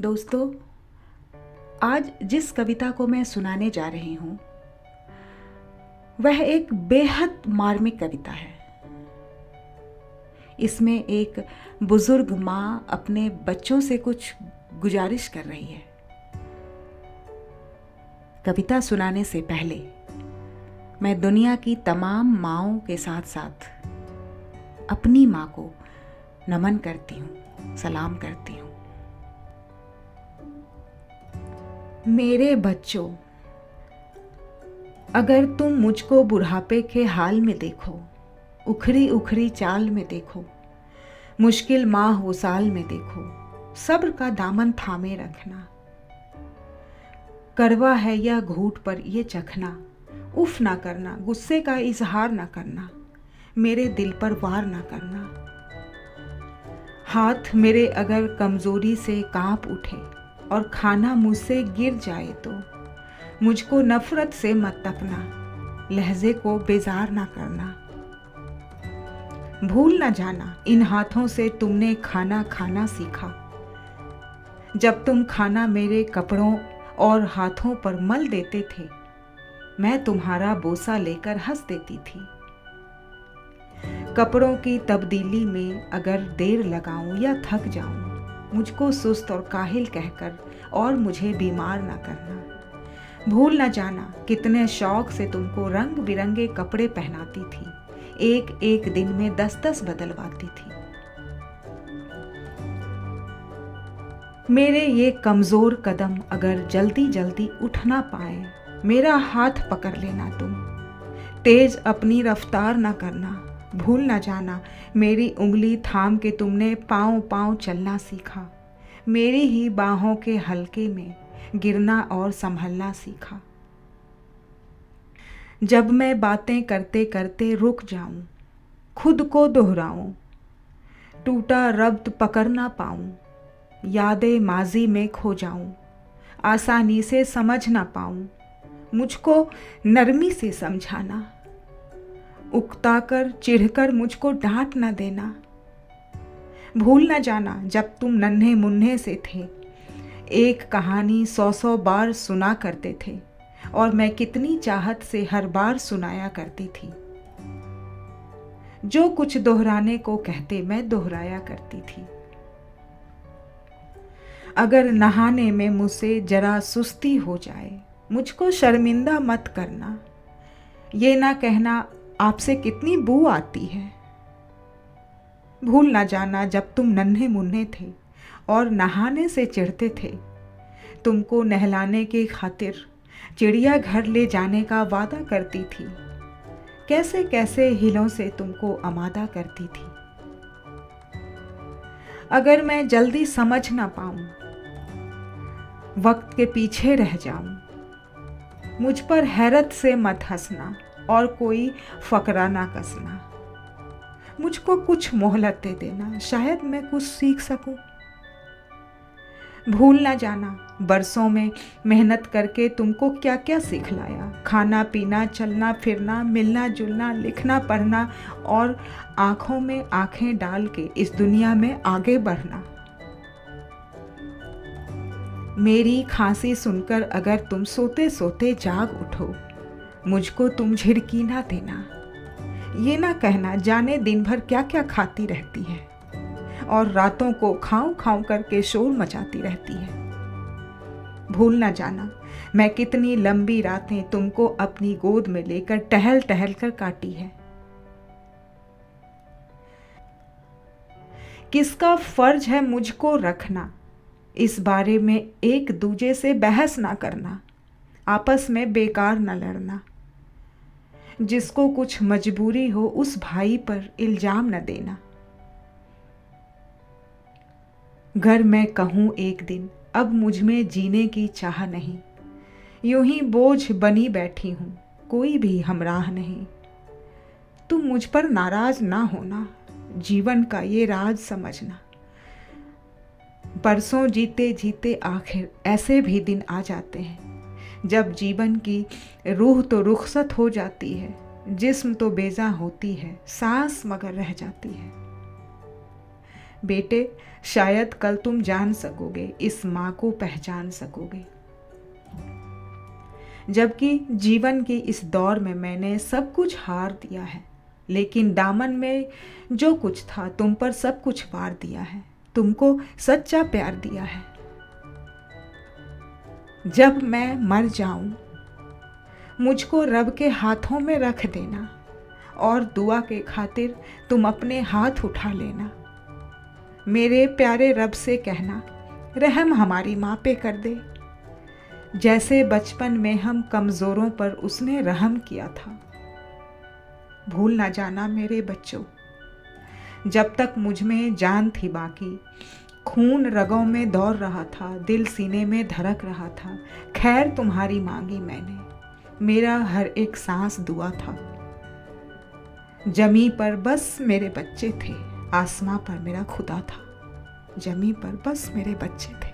दोस्तों, आज जिस कविता को मैं सुनाने जा रही हूँ वह एक बेहद मार्मिक कविता है। इसमें एक बुजुर्ग माँ अपने बच्चों से कुछ गुजारिश कर रही है। कविता सुनाने से पहले मैं दुनिया की तमाम माँओं के साथ साथ अपनी माँ को नमन करती हूँ, सलाम करती हूँ। मेरे बच्चों, अगर तुम मुझको बुढ़ापे के हाल में देखो, उखड़ी उखड़ी चाल में देखो, मुश्किल माह वो साल में देखो, सब्र का दामन थामे रखना। कड़वा है यह घूंट पर ये चखना, उफ ना करना, गुस्से का इजहार ना करना, मेरे दिल पर वार ना करना। हाथ मेरे अगर कमजोरी से कांप उठे और खाना मुझसे गिर जाए तो मुझको नफरत से मत तपना, लहजे को बेजार ना करना। भूल ना जाना इन हाथों से तुमने खाना खाना सीखा। जब तुम खाना मेरे कपड़ों और हाथों पर मल देते थे, मैं तुम्हारा बोसा लेकर हंस देती थी। कपड़ों की तब्दीली में अगर देर लगाऊं या थक जाऊं, मुझको सुस्त और काहिल कहकर और मुझे बीमार ना करना। भूल ना जाना कितने शौक से तुमको रंग बिरंगे कपड़े पहनाती थी, एक एक दिन में 10-10 बदलवाती थी। मेरे ये कमजोर कदम अगर जल्दी जल्दी उठ ना पाए, मेरा हाथ पकड़ लेना तुम, तेज अपनी रफ्तार ना करना। भूल ना जाना मेरी उंगली थाम के तुमने पाँव पाँव चलना सीखा, मेरी ही बाहों के हल्के में गिरना और संभलना सीखा। जब मैं बातें करते करते रुक जाऊं, खुद को दोहराऊं, टूटा रब्त पकड़ ना पाऊं, यादें माजी में खो जाऊं, आसानी से समझ ना पाऊं, मुझको नरमी से समझाना। उकताकर चिढ़कर मुझको डांट ना देना। भूल ना जाना जब तुम नन्हे मुन्ने से थे, एक कहानी 100 बार सुना करते थे और मैं कितनी चाहत से हर बार सुनाया करती थी। जो कुछ दोहराने को कहते मैं दोहराया करती थी। अगर नहाने में मुझसे जरा सुस्ती हो जाए, मुझको शर्मिंदा मत करना। ये ना कहना आपसे कितनी बू आती है। भूल ना जाना जब तुम नन्हे मुन्ने थे और नहाने से चिढ़ते थे, तुमको नहलाने की खातिर चिड़ियाघर ले जाने का वादा करती थी। कैसे कैसे हिलों से तुमको आमादा करती थी। अगर मैं जल्दी समझ ना पाऊं, वक्त के पीछे रह जाऊं, मुझ पर हैरत से मत हंसना और कोई फकरा ना कसना। मुझको कुछ मोहलत दे देना, शायद मैं कुछ सीख सकूं। भूल ना जाना बरसों में मेहनत करके तुमको क्या क्या सिखलाया, खाना पीना, चलना फिरना, मिलना जुलना, लिखना पढ़ना और आंखों में आंखें डाल के इस दुनिया में आगे बढ़ना। मेरी खांसी सुनकर अगर तुम सोते सोते जाग उठो, मुझको तुम झिड़की ना देना। ये ना कहना जाने दिन भर क्या क्या खाती रहती है और रातों को खाऊं खाऊं करके शोर मचाती रहती है। भूल ना जाना मैं कितनी लंबी रातें तुमको अपनी गोद में लेकर टहल टहल कर काटी है। किसका फर्ज है मुझको रखना, इस बारे में एक दूजे से बहस ना करना, आपस में बेकार न लड़ना। जिसको कुछ मजबूरी हो उस भाई पर इल्जाम न देना। घर मैं कहूँ एक दिन अब मुझ में जीने की चाह नहीं, यूं ही बोझ बनी बैठी हूँ, कोई भी हमराह नहीं। तुम मुझ पर नाराज ना होना, जीवन का ये राज समझना। बरसों जीते जीते आखिर ऐसे भी दिन आ जाते हैं जब जीवन की रूह तो रुखसत हो जाती है, जिस्म तो बेजा होती है, सांस मगर रह जाती है। बेटे, शायद कल तुम जान सकोगे, इस माँ को पहचान सकोगे। जबकि जीवन के इस दौर में मैंने सब कुछ हार दिया है, लेकिन दामन में जो कुछ था तुम पर सब कुछ वार दिया है, तुमको सच्चा प्यार दिया है। जब मैं मर जाऊं, मुझको रब के हाथों में रख देना और दुआ के खातिर तुम अपने हाथ उठा लेना। मेरे प्यारे रब से कहना, रहम हमारी माँ पे कर दे, जैसे बचपन में हम कमज़ोरों पर उसने रहम किया था। भूल ना जाना मेरे बच्चों, जब तक मुझ में जान थी बाकी, खून रगों में दौड़ रहा था, दिल सीने में धड़क रहा था, खैर तुम्हारी मांगी मैंने, मेरा हर एक सांस दुआ था। जमी पर बस मेरे बच्चे थे, आसमां पर मेरा खुदा था। जमी पर बस मेरे बच्चे थे।